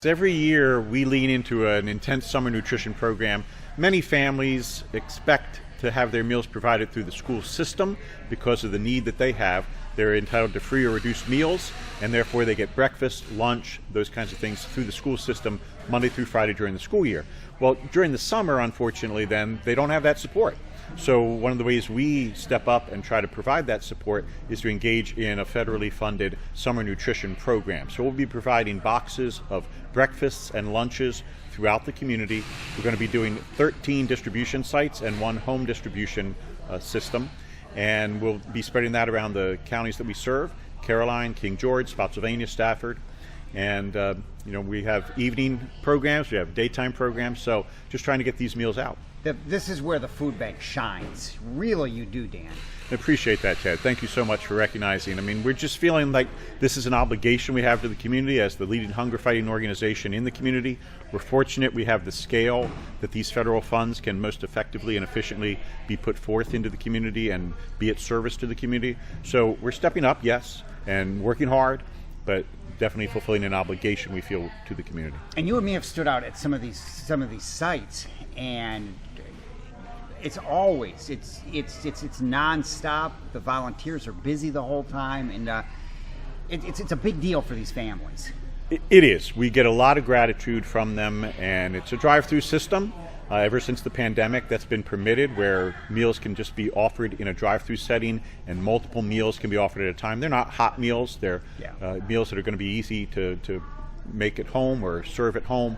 Every year we lean into an intense summer nutrition program. Many families expect to have their meals provided through the school system because of the need that they have. They're entitled to free or reduced meals, and therefore they get breakfast, lunch, those kinds of things through the school system Monday through Friday during the school year. Well, during the summer, unfortunately, then they don't have that support. So one of the ways we step up and try to provide that support is to engage in a federally funded summer nutrition program. So we'll be providing boxes of breakfasts and lunches throughout the community. We're going to be doing 13 distribution sites and one home distribution system. And we'll be spreading that around the counties that we serve: Caroline, King George, Spotsylvania, Stafford. And we have evening programs, we have daytime programs, so just trying to get these meals out. This is where the food bank shines. Really, you do, Dan. I appreciate that, Ted. Thank you so much for recognizing. I mean, we're just feeling like this is an obligation we have to the community as the leading hunger fighting organization in the community. We're fortunate we have the scale that these federal funds can most effectively and efficiently be put forth into the community and be at service to the community. So we're stepping up, yes, and working hard, but definitely fulfilling an obligation we feel to the community. And you and me have stood out at some of these sites, and it's nonstop. The volunteers are busy the whole time, and it's a big deal for these families. It is. We get a lot of gratitude from them, and it's a drive-through system. Ever since the pandemic, that's been permitted, where meals can just be offered in a drive-through setting and multiple meals can be offered at a time. They're not hot meals. They're meals that are going to be easy to make at home or serve at home.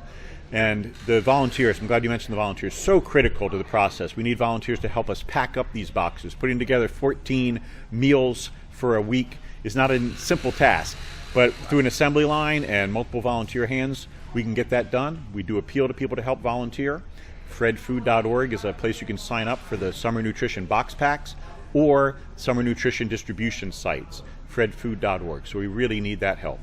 And the volunteers, I'm glad you mentioned the volunteers, so critical to the process. We need volunteers to help us pack up these boxes. Putting together 14 meals for a week is not a simple task, but through an assembly line and multiple volunteer hands, we can get that done. We do appeal to people to help volunteer. Fredfood.org is a place you can sign up for the summer nutrition box packs or summer nutrition distribution sites, fredfood.org. So we really need that help.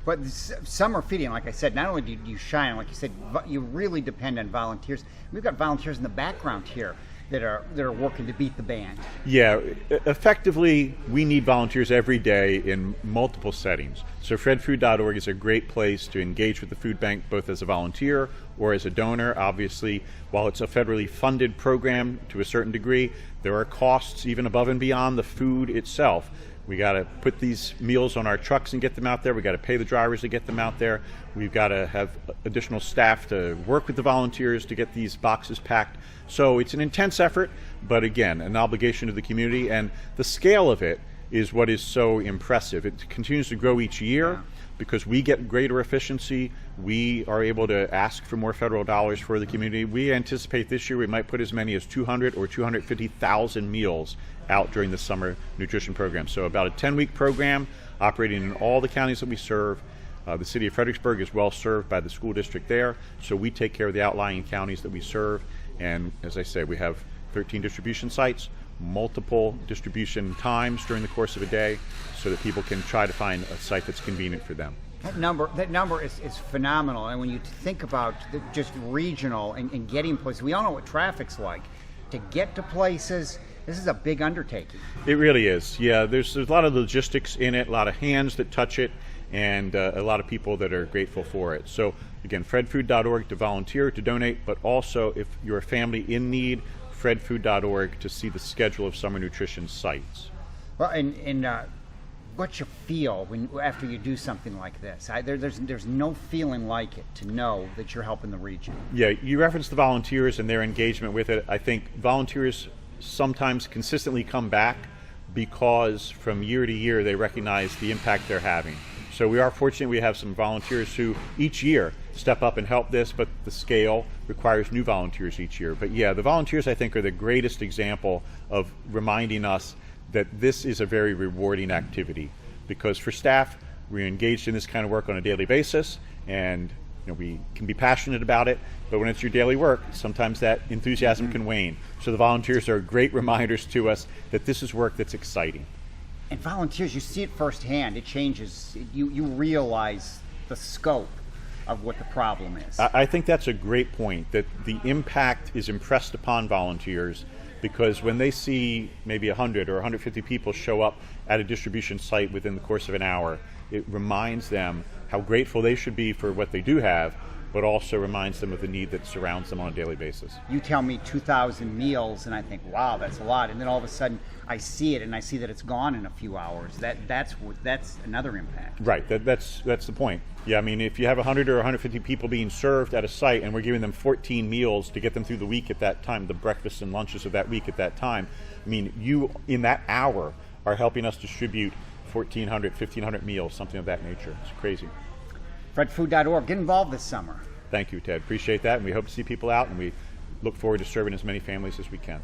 But summer feeding, like I said, not only do you shine, like you said, you really depend on volunteers. We've got volunteers in the background here that are working to beat the band. Yeah, effectively, we need volunteers every day in multiple settings. So fredfood.org is a great place to engage with the food bank, both as a volunteer or as a donor. Obviously, while it's a federally funded program to a certain degree, there are costs even above and beyond the food itself. We got to put these meals on our trucks and get them out there. We got to pay the drivers to get them out there. We've got to have additional staff to work with the volunteers to get these boxes packed. So it's an intense effort, but again, an obligation to the community, and the scale of it is what is so impressive. It continues to grow each year because we get greater efficiency. We are able to ask for more federal dollars for the community. We anticipate this year we might put as many as 200 or 250,000 meals out during the summer nutrition program. So about a 10-week program operating in all the counties that we serve. The city of Fredericksburg is well served by the school district there, so we take care of the outlying counties that we serve. And as I say, we have 13 distribution sites, multiple distribution times during the course of a day, so that people can try to find a site that's convenient for them. That number is phenomenal. And when you think about just regional and getting places, we all know what traffic's like. To get to places, this is a big undertaking. It really is. Yeah, there's a lot of logistics in it, a lot of hands that touch it, and a lot of people that are grateful for it. So again, fredfood.org to volunteer, to donate, but also if you're a family in need, fredfood.org to see the schedule of summer nutrition sites. Well, and what you feel after you do something like this, there's no feeling like it to know that you're helping the region. Yeah, you referenced the volunteers and their engagement with it. I think volunteers sometimes consistently come back because from year to year they recognize the impact they're having. So we are fortunate we have some volunteers who each year step up and help this, but the scale requires new volunteers each year. But yeah, the volunteers I think are the greatest example of reminding us that this is a very rewarding activity, because for staff, we're engaged in this kind of work on a daily basis, and we can be passionate about it, but when it's your daily work, sometimes that enthusiasm can wane. So the volunteers are great reminders to us that this is work that's exciting. And volunteers, you see it firsthand. It changes. You realize the scope of what the problem is. I think that's a great point, that the impact is impressed upon volunteers, because when they see maybe 100 or 150 people show up at a distribution site within the course of an hour, it reminds them how grateful they should be for what they do have, but also reminds them of the need that surrounds them on a daily basis. You tell me 2,000 meals, and I think, wow, that's a lot. And then all of a sudden, I see it, and I see that it's gone in a few hours. That's another impact. Right. That's the point. Yeah. I mean, if you have 100 or 150 people being served at a site, and we're giving them 14 meals to get them through the week at that time, the breakfasts and lunches of that week at that time. I mean, you in that hour are helping us distribute 1,400, 1,500 meals, something of that nature. It's crazy. Fredfood.org. Get involved this summer. Thank you, Ted. Appreciate that, and we hope to see people out, and we look forward to serving as many families as we can.